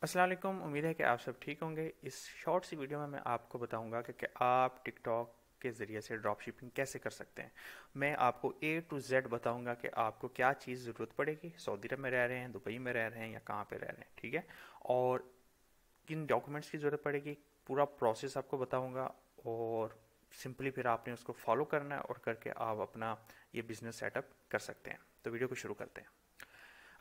अस्सलाम वालेकुम। उम्मीद है कि आप सब ठीक होंगे। इस शॉर्ट सी वीडियो में मैं आपको बताऊंगा कि आप टिकटॉक के ज़रिए से ड्रॉप शिपिंग कैसे कर सकते हैं। मैं आपको ए टू जेड बताऊंगा कि आपको क्या चीज़ ज़रूरत पड़ेगी। सऊदी अरब में रह रहे हैं, दुबई में रह रहे हैं या कहाँ पे रह रहे हैं, ठीक है। और किन डॉक्यूमेंट्स की ज़रूरत पड़ेगी, पूरा प्रोसेस आपको बताऊंगा। और सिंपली फिर आपने उसको फॉलो करना है और करके आप अपना ये बिज़नेस सेटअप कर सकते हैं। तो वीडियो को शुरू करते हैं।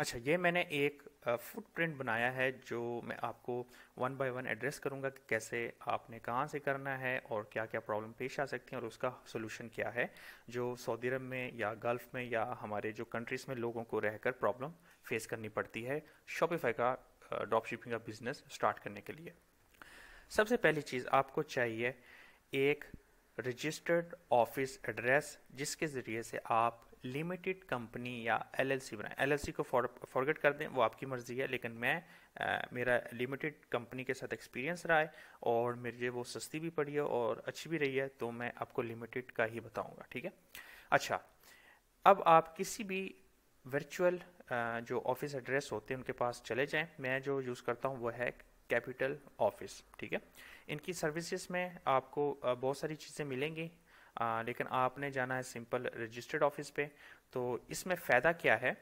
अच्छा, ये मैंने एक फुटप्रिंट बनाया है जो मैं आपको वन बाय वन एड्रेस करूंगा कि कैसे आपने कहाँ से करना है और क्या क्या प्रॉब्लम पेश आ सकती हैं और उसका सोल्यूशन क्या है, जो सऊदी अरब में या गल्फ में या हमारे जो कंट्रीज़ में लोगों को रहकर प्रॉब्लम फेस करनी पड़ती है शॉपिफाई का ड्रॉप शिपिंग का बिजनेस स्टार्ट करने के लिए। सबसे पहली चीज़ आपको चाहिए एक रजिस्टर्ड ऑफिस एड्रेस, जिसके ज़रिए से आप लिमिटेड कंपनी या एलएलसी बनाएं। एलएलसी को फॉरगेट कर दें, वो आपकी मर्ज़ी है, लेकिन मेरा लिमिटेड कंपनी के साथ एक्सपीरियंस रहा है और मुझे वो सस्ती भी पड़ी है और अच्छी भी रही है, तो मैं आपको लिमिटेड का ही बताऊंगा, ठीक है। अच्छा, अब आप किसी भी वर्चुअल जो ऑफिस एड्रेस होते हैं उनके पास चले जाएं। मैं जो यूज़ करता हूं वो है कैपिटल ऑफिस, ठीक है। इनकी सर्विसेज में आपको बहुत सारी चीज़ें मिलेंगी, लेकिन आपने जाना है सिंपल रजिस्टर्ड ऑफिस पे। तो इसमें फ़ायदा क्या है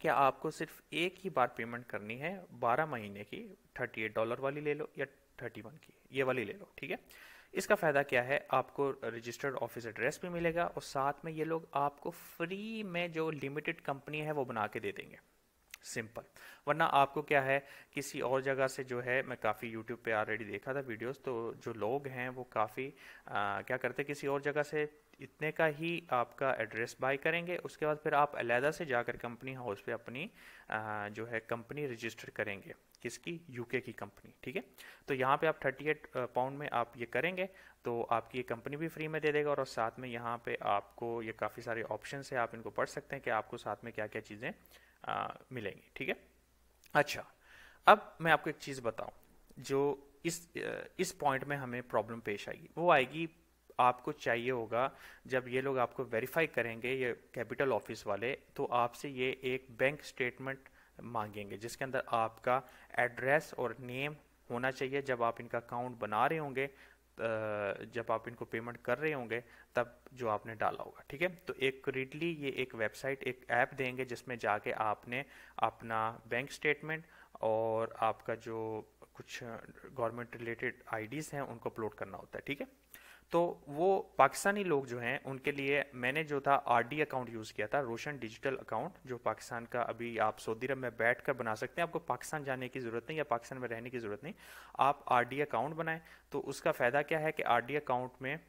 कि आपको सिर्फ एक ही बार पेमेंट करनी है 12 महीने की। $38 वाली ले लो या 31 की, ये वाली ले लो, ठीक है। इसका फ़ायदा क्या है, आपको रजिस्टर्ड ऑफिस एड्रेस भी मिलेगा और साथ में ये लोग आपको फ्री में जो लिमिटेड कंपनी है वो बना के दे देंगे, सिंपल। वरना आपको क्या है, किसी और जगह से जो है, मैं काफ़ी यूट्यूब पे ऑलरेडी देखा था वीडियोस, तो जो लोग हैं वो काफ़ी क्या करते हैं, किसी और जगह से इतने का ही आपका एड्रेस बाय करेंगे, उसके बाद फिर आप अलहदा से जाकर कंपनी हाउस पे अपनी जो है कंपनी रजिस्टर करेंगे। किसकी? यूके की कंपनी, ठीक है। तो यहाँ पे आप 38 पाउंड में आप ये करेंगे तो आपकी ये कंपनी भी फ्री में दे देगा और साथ में यहाँ पे आपको ये काफ़ी सारे ऑप्शन है, आप इनको पढ़ सकते हैं कि आपको साथ में क्या क्या चीज़ें मिलेंगी, ठीक है। अच्छा, अब मैं आपको एक चीज़ बताऊं जो इस पॉइंट में हमें प्रॉब्लम पेश आएगी, वो आएगी आपको चाहिए होगा जब ये लोग आपको वेरीफाई करेंगे, ये कैपिटल ऑफिस वाले, तो आपसे ये एक बैंक स्टेटमेंट मांगेंगे जिसके अंदर आपका एड्रेस और नेम होना चाहिए। जब आप इनका अकाउंट बना रहे होंगे, जब आप इनको पेमेंट कर रहे होंगे, तब जो आपने डाला होगा, ठीक है। तो एक करीडली ये एक वेबसाइट, एक ऐप देंगे जिसमें जाके आपने अपना बैंक स्टेटमेंट और आपका जो कुछ गवर्नमेंट रिलेटेड आईडीज़ हैं उनको अपलोड करना होता है, ठीक है। तो वो पाकिस्तानी लोग जो हैं उनके लिए मैंने जो था आरडी अकाउंट यूज़ किया था, रोशन डिजिटल अकाउंट, जो पाकिस्तान का। अभी आप सऊदी अरब में बैठ कर बना सकते हैं, आपको पाकिस्तान जाने की ज़रूरत नहीं या पाकिस्तान में रहने की ज़रूरत नहीं। आप आरडी अकाउंट बनाएं। तो उसका फ़ायदा क्या है कि आरडी अकाउंट में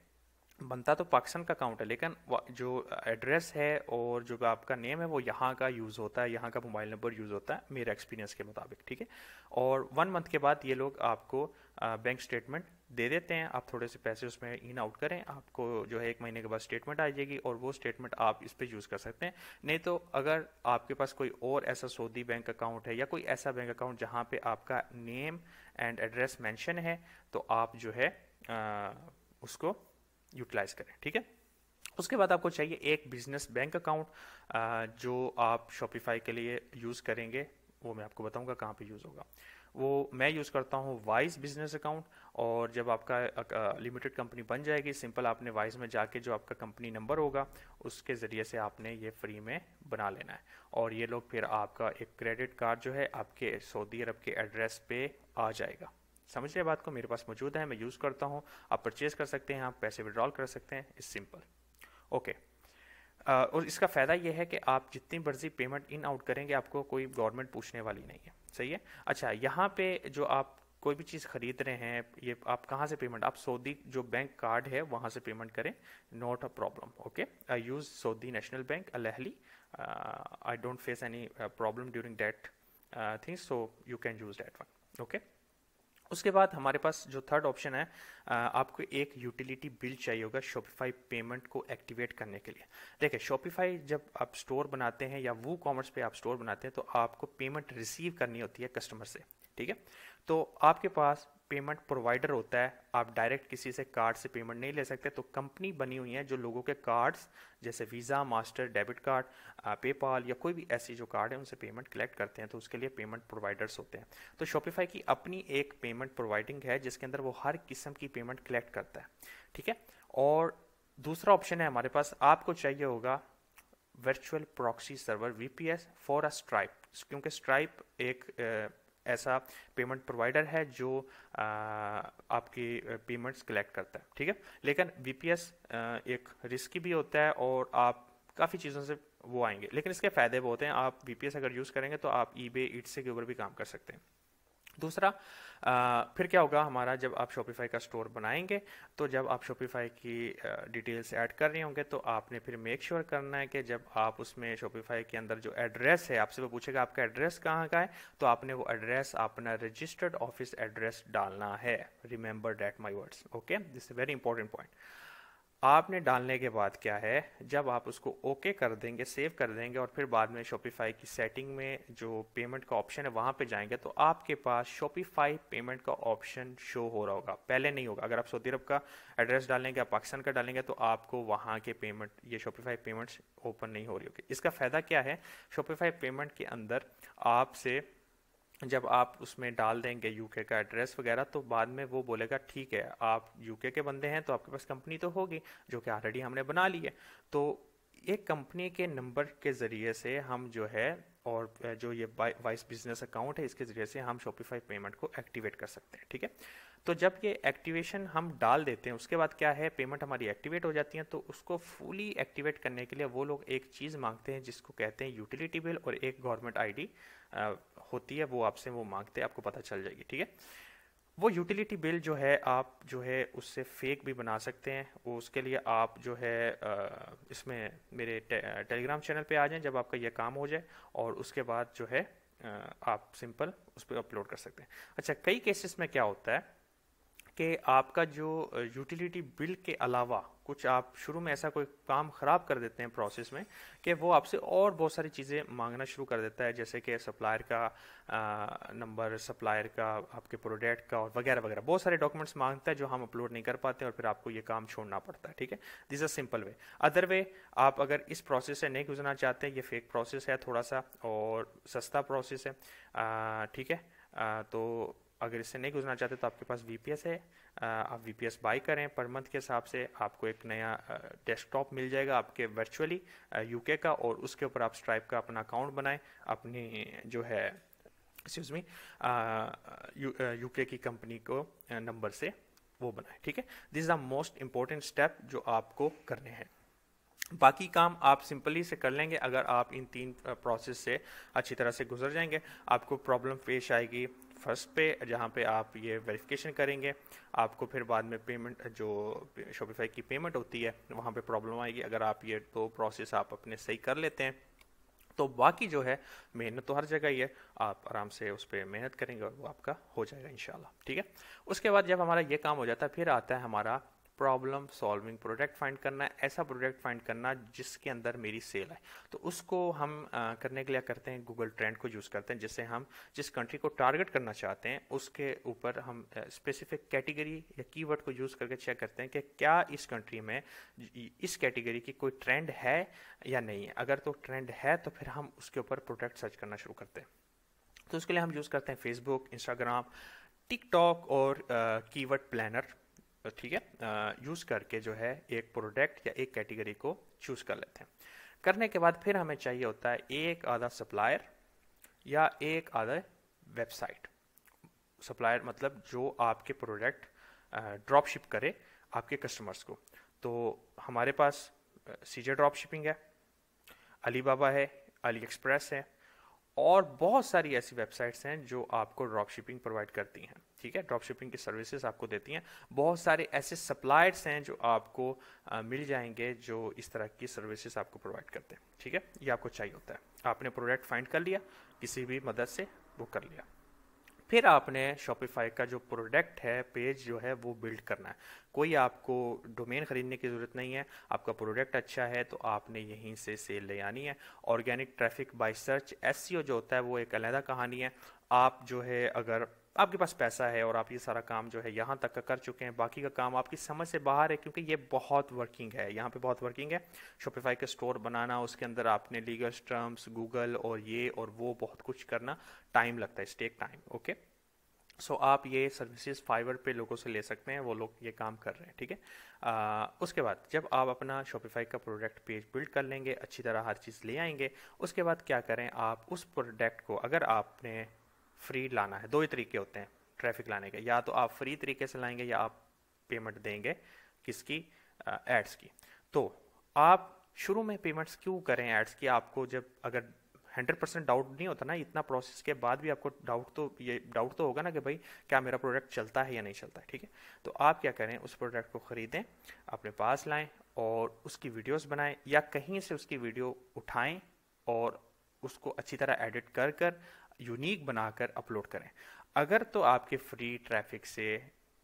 बनता तो पाकिस्तान का अकाउंट है, लेकिन जो एड्रेस है और जो आपका नेम है वो यहाँ का यूज़ होता है, यहाँ का मोबाइल नंबर यूज़ होता है मेरे एक्सपीरियंस के मुताबिक, ठीक है। और 1 मंथ के बाद ये लोग आपको बैंक स्टेटमेंट दे देते हैं। आप थोड़े से पैसे उसमें इन आउट करें, आपको जो है 1 महीने के बाद स्टेटमेंट आ जाएगी और वो स्टेटमेंट आप इस पर यूज़ कर सकते हैं। नहीं तो अगर आपके पास कोई और ऐसा सऊदी बैंक अकाउंट है या कोई ऐसा बैंक अकाउंट जहाँ पे आपका नेम एंड एड्रेस मेंशन है, तो आप जो है उसको यूटिलाइज करें, ठीक है। उसके बाद आपको चाहिए एक बिजनेस बैंक अकाउंट जो आप शॉपिफाई के लिए यूज़ करेंगे। वो मैं आपको बताऊंगा कहाँ पे यूज़ होगा। वो मैं यूज़ करता हूँ वाइज बिजनेस अकाउंट। और जब आपका लिमिटेड कंपनी बन जाएगी, सिंपल आपने वाइज में जाके जो आपका कंपनी नंबर होगा उसके ज़रिए से आपने ये फ्री में बना लेना है और ये लोग फिर आपका एक क्रेडिट कार्ड जो है आपके सऊदी अरब के एड्रेस पे आ जाएगा। समझ रहे बात को? मेरे पास मौजूद है, मैं यूज़ करता हूँ, आप परचेज कर सकते हैं, आप पैसे विड्रॉल कर सकते हैं, इस सिंपल। ओके। और इसका फ़ायदा यह है कि आप जितनी मर्जी पेमेंट इन आउट करेंगे, आपको कोई गवर्नमेंट पूछने वाली नहीं है, सही है। अच्छा, यहाँ पे जो आप कोई भी चीज़ खरीद रहे हैं, ये आप कहाँ से पेमेंट, आप सऊदी जो बैंक कार्ड है वहाँ से पेमेंट करें, not a problem. Okay, I use Saudi national bank Al Ahli. I don't face any problem during that things, so you can use that one. Okay. उसके बाद हमारे पास जो थर्ड ऑप्शन है, आपको एक यूटिलिटी बिल चाहिए होगा शॉपिफाई पेमेंट को एक्टिवेट करने के लिए। देखिए, शॉपिफाई जब आप स्टोर बनाते हैं या वो कॉमर्स पे आप स्टोर बनाते हैं तो आपको पेमेंट रिसीव करनी होती है कस्टमर से, ठीक है। तो आपके पास पेमेंट प्रोवाइडर होता है, आप डायरेक्ट किसी से कार्ड से पेमेंट नहीं ले सकते, तो कंपनी बनी हुई है जो लोगों के कार्ड्स जैसे visa, master, debit card, PayPal या कोई भी ऐसी जो कार्ड है उनसे पेमेंट कलेक्ट करते हैं, तो उसके लिए पेमेंट प्रोवाइडर्स होते हैं। तो शॉपिफाई की अपनी एक पेमेंट प्रोवाइडिंग है जिसके अंदर वो हर किस्म की पेमेंट कलेक्ट करता है, ठीक है। और दूसरा ऑप्शन है हमारे पास, आपको चाहिए होगा virtual proxy server VPS for a stripe, क्योंकि स्ट्राइप एक ऐसा पेमेंट प्रोवाइडर है जो आपकी पेमेंट्स कलेक्ट करता है, ठीक है। लेकिन वीपीएस एक रिस्की भी होता है और आप काफ़ी चीज़ों से वो आएंगे, लेकिन इसके फ़ायदे बहुत हैं। आप वीपीएस अगर यूज़ करेंगे तो आप ईबे, ईट्स के ऊपर भी काम कर सकते हैं। दूसरा फिर क्या होगा हमारा, जब आप शॉपिफाई का स्टोर बनाएंगे तो जब आप शॉपिफाई की डिटेल्स ऐड कर रहे होंगे तो आपने फिर मेक श्योर करना है कि जब आप उसमें शॉपिफाई के अंदर जो एड्रेस है, आपसे वो पूछेगा आपका एड्रेस कहाँ का है, तो आपने वो एड्रेस अपना रजिस्टर्ड ऑफिस एड्रेस डालना है। Remember that my words, okay, this is very important point. आपने डालने के बाद क्या है, जब आप उसको ओके कर देंगे, सेव कर देंगे और फिर बाद में शॉपिफाई की सेटिंग में जो पेमेंट का ऑप्शन है वहाँ पे जाएंगे तो आपके पास शॉपिफाई पेमेंट का ऑप्शन शो हो रहा होगा, पहले नहीं होगा। अगर आप सऊदी अरब का एड्रेस डालेंगे या पाकिस्तान का डालेंगे तो आपको वहाँ के पेमेंट, ये शॉपिफाई पेमेंट्स ओपन नहीं हो रही होगी। इसका फ़ायदा क्या है, शॉपिफाई पेमेंट के अंदर आपसे जब आप उसमें डाल देंगे यूके का एड्रेस वगैरह तो बाद में वो बोलेगा ठीक है आप यूके के बंदे हैं तो आपके पास कंपनी तो होगी, जो कि ऑलरेडी हमने बना ली है। तो एक कंपनी के नंबर के ज़रिए से हम जो है, और जो ये वाइस बिजनेस अकाउंट है इसके ज़रिए से हम शॉपिफाई पेमेंट को एक्टिवेट कर सकते हैं, ठीक है। तो जब ये एक्टिवेशन हम डाल देते हैं उसके बाद क्या है, पेमेंट हमारी एक्टिवेट हो जाती है। तो उसको फुली एक्टिवेट करने के लिए वो लोग एक चीज़ मांगते हैं जिसको कहते हैं यूटिलिटी बिल, और एक गवर्नमेंट आईडी होती है, वो आपसे वो मांगते हैं, आपको पता चल जाएगी, ठीक है। वो यूटिलिटी बिल जो है आप जो है उससे फेक भी बना सकते हैं। वो उसके लिए आप जो है इसमें मेरे टेलीग्राम चैनल पे आ जाएं जब आपका ये काम हो जाए, और उसके बाद जो है आप सिंपल उस पर अपलोड कर सकते हैं। अच्छा, कई केसेस में क्या होता है कि आपका जो यूटिलिटी बिल के अलावा कुछ आप शुरू में ऐसा कोई काम ख़राब कर देते हैं प्रोसेस में कि वो आपसे और बहुत सारी चीज़ें मांगना शुरू कर देता है, जैसे कि सप्लायर का नंबर, सप्लायर का, आपके प्रोडक्ट का और वगैरह वगैरह बहुत सारे डॉक्यूमेंट्स मांगता है जो हम अपलोड नहीं कर पाते और फिर आपको ये काम छोड़ना पड़ता है, ठीक है। This a simple way. Other way, आप अगर इस प्रोसेस से नहीं गुजरना चाहते, ये फेक प्रोसेस है थोड़ा सा और सस्ता प्रोसेस है, ठीक है। तो अगर इससे नहीं गुजरना चाहते तो आपके पास वीपीएस है, आप वीपीएस बाय करें पर मंथ के हिसाब से, आपको एक नया डेस्कटॉप मिल जाएगा आपके वर्चुअली यूके का, और उसके ऊपर आप स्ट्राइप का अपना अकाउंट बनाएं, अपनी जो है एक्सक्यूज मी यूके की कंपनी को नंबर से वो बनाएं, ठीक है। This is the most important step जो आपको करने हैं। बाकी काम आप सिंपली से कर लेंगे अगर आप इन तीन प्रोसेस से अच्छी तरह से गुजर जाएंगे। आपको प्रॉब्लम पेश आएगी फर्स्ट पे जहाँ पे आप ये वेरिफिकेशन करेंगे, आपको फिर बाद में पेमेंट जो शॉपिफाई की पेमेंट होती है वहाँ पे प्रॉब्लम आएगी। अगर आप ये दो प्रोसेस आप अपने सही कर लेते हैं तो बाकी जो है मेहनत तो हर जगह ही है, आप आराम से उस पर मेहनत करेंगे और वो आपका हो जाएगा इंशाल्लाह, ठीक है। उसके बाद जब हमारा ये काम हो जाता है फिर आता है हमारा प्रॉब्लम सॉल्विंग, प्रोडक्ट फाइंड करना है, ऐसा प्रोडक्ट फाइंड करना जिसके अंदर मेरी सेल है। तो उसको हम करने के लिए करते हैं गूगल ट्रेंड को यूज़ करते हैं, जिससे हम जिस कंट्री को टारगेट करना चाहते हैं उसके ऊपर हम स्पेसिफिक कैटेगरी या कीवर्ड को यूज़ करके चेक करते हैं कि क्या इस कंट्री में इस कैटेगरी की कोई ट्रेंड है या नहीं है। अगर तो ट्रेंड है तो फिर हम उसके ऊपर प्रोडक्ट सर्च करना शुरू करते हैं। तो उसके लिए हम यूज़ करते हैं फेसबुक, इंस्टाग्राम, टिकटॉक और कीवर्ड प्लानर, ठीक है। यूज़ करके जो है एक प्रोडक्ट या एक कैटेगरी को चूज़ कर लेते हैं। करने के बाद फिर हमें चाहिए होता है एक आधा सप्लायर या एक आधा वेबसाइट। सप्लायर मतलब जो आपके प्रोडक्ट ड्रॉप शिप करे आपके कस्टमर्स को। तो हमारे पास सीजे ड्रॉप शिपिंग है, अलीबाबा है, अली एक्सप्रेस है और बहुत सारी ऐसी वेबसाइट्स हैं जो आपको ड्रॉप शिपिंग प्रोवाइड करती हैं, ठीक है। ड्रॉप शिपिंग की सर्विसेज आपको देती हैं। बहुत सारे ऐसे सप्लायर्स हैं जो आपको मिल जाएंगे जो इस तरह की सर्विसेज आपको प्रोवाइड करते हैं, ठीक है। ये आपको चाहिए होता है। आपने प्रोडक्ट फाइंड कर लिया, किसी भी मदद से वो कर लिया, फिर आपने शॉपिफाई का जो प्रोडक्ट है पेज जो है वो बिल्ड करना है। कोई आपको डोमेन खरीदने की ज़रूरत नहीं है, आपका प्रोडक्ट अच्छा है तो आपने यहीं से सेल ले आनी है। Organic traffic by search, SEO जो होता है वो एक अलग कहानी है। आप जो है अगर आपके पास पैसा है और आप ये सारा काम जो है यहाँ तक का कर चुके हैं, बाकी का काम आपकी समझ से बाहर है, क्योंकि ये बहुत वर्किंग है, यहाँ पे बहुत वर्किंग है। शॉपिफाई का स्टोर बनाना, उसके अंदर आपने लीगल टर्म्स, गूगल और ये और वो बहुत कुछ करना, टाइम लगता है, टेक टाइम। ओके, सो आप ये सर्विसेज फाइवर पे लोगों से ले सकते हैं, वो लोग ये काम कर रहे हैं, ठीक है। उसके बाद जब आप अपना शॉपिफाई का प्रोडक्ट पेज बिल्ड कर लेंगे, अच्छी तरह हर चीज़ ले आएंगे, उसके बाद क्या करें, आप उस प्रोडक्ट को, अगर आपने फ्री लाना है, दो ही तरीके होते हैं ट्रैफिक लाने के, या तो आप फ्री तरीके से लाएंगे या आप पेमेंट देंगे किसकी, एड्स की। तो आप शुरू में पेमेंट्स क्यों करें एड्स की, आपको जब अगर 100% डाउट नहीं होता ना, इतना प्रोसेस के बाद भी आपको डाउट तो होगा ना कि भाई क्या मेरा प्रोडक्ट चलता है या नहीं चलता है, ठीक है। तो आप क्या करें, उस प्रोडक्ट को ख़रीदें, अपने पास लाएं और उसकी वीडियोस बनाएं, या कहीं से उसकी वीडियो उठाएं और उसको अच्छी तरह एडिट कर कर यूनिक बनाकर अपलोड करें। अगर तो आपके फ्री ट्रैफिक से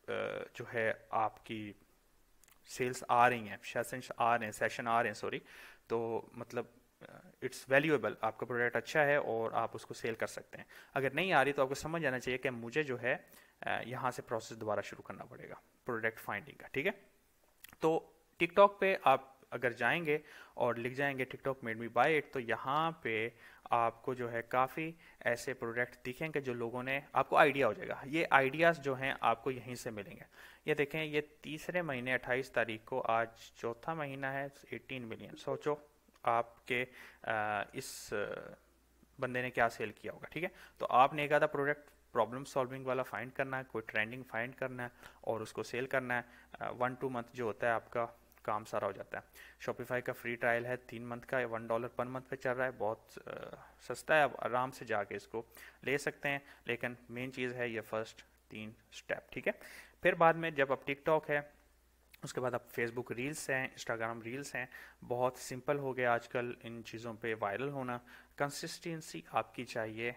जो है आपकी सेल्स आ रही हैं, सेशन आ रहे हैं सॉरी, तो मतलब इट्स वैल्यूएबल, आपका प्रोडक्ट अच्छा है और आप उसको सेल कर सकते हैं। अगर नहीं आ रही तो आपको समझ आना चाहिए कि मुझे जो है यहाँ से प्रोसेस दोबारा शुरू करना पड़ेगा प्रोडक्ट फाइंडिंग का, ठीक है। तो टिकटॉक पे आप अगर जाएंगे और लिख जाएंगे TikTok made me buy it, तो यहाँ पे आपको जो है काफ़ी ऐसे प्रोडक्ट दिखेंगे जो लोगों ने, आपको आइडिया हो जाएगा। ये आइडियाज़ जो हैं आपको यहीं से मिलेंगे। ये देखें, ये तीसरे महीने 28 तारीख को, आज चौथा महीना है, 18 मिलियन। सोचो आपके इस बंदे ने क्या सेल किया होगा, ठीक है। तो आपने एक आधा प्रोडक्ट प्रॉब्लम सॉल्विंग वाला फाइंड करना है, कोई ट्रेंडिंग फाइंड करना है और उसको सेल करना है। 1-2 मंथ जो होता है आपका काम सारा हो जाता है। शॉपिफाई का फ्री ट्रायल है 3 मंथ का, $1 पर मंथ पे चल रहा है, बहुत सस्ता है, आप आराम से जाके इसको ले सकते हैं। लेकिन मेन चीज़ है ये फर्स्ट 3 स्टेप, ठीक है। फिर बाद में जब आप टिकटॉक है, उसके बाद आप फेसबुक रील्स हैं, इंस्टाग्राम रील्स हैं, बहुत सिंपल हो गया आजकल इन चीज़ों पे वायरल होना। कंसिस्टेंसी आपकी चाहिए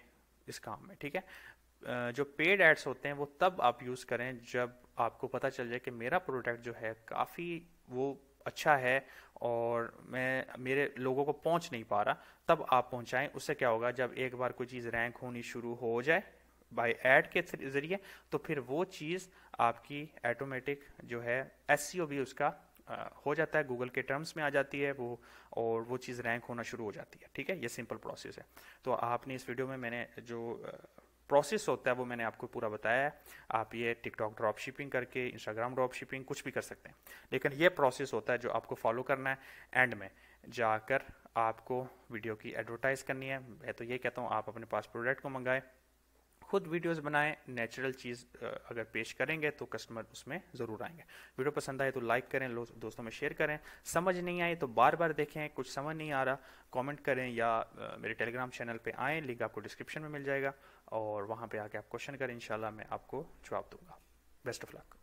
इस काम में, ठीक है। जो पेड एड्स होते हैं वो तब आप यूज़ करें जब आपको पता चल जाए कि मेरा प्रोडक्ट जो है काफ़ी वो अच्छा है और मेरे लोगों को पहुंच नहीं पा रहा, तब आप पहुंचाएं। उससे क्या होगा, जब एक बार कोई चीज़ रैंक होनी शुरू हो जाए बाय ऐड के ज़रिए, तो फिर वो चीज़ आपकी ऑटोमेटिक जो है एसईओ भी उसका हो जाता है, गूगल के टर्म्स में आ जाती है वो, और वो चीज़ रैंक होना शुरू हो जाती है, ठीक है। ये सिंपल प्रोसेस है। तो आपने इस वीडियो में मैंने जो प्रोसेस होता है वो मैंने आपको पूरा बताया है। आप ये टिकटॉक ड्रॉप शिपिंग करके, इंस्टाग्राम ड्रॉप शिपिंग कुछ भी कर सकते हैं, लेकिन ये प्रोसेस होता है जो आपको फॉलो करना है। एंड में जाकर आपको वीडियो की एडवर्टाइज करनी है। मैं तो ये कहता हूँ आप अपने पास प्रोडक्ट को मंगाएं, खुद वीडियोस बनाएं, नेचुरल चीज़ अगर पेश करेंगे तो कस्टमर उसमें ज़रूर आएंगे। वीडियो पसंद आए तो लाइक करें, दोस्तों में शेयर करें। समझ नहीं आए तो बार बार देखें, कुछ समझ नहीं आ रहा कमेंट करें, या मेरे टेलीग्राम चैनल पे आएँ, लिंक आपको डिस्क्रिप्शन में मिल जाएगा, और वहाँ पे आके आप क्वेश्चन करें, इंशाल्लाह मैं आपको जवाब दूंगा। Best of luck.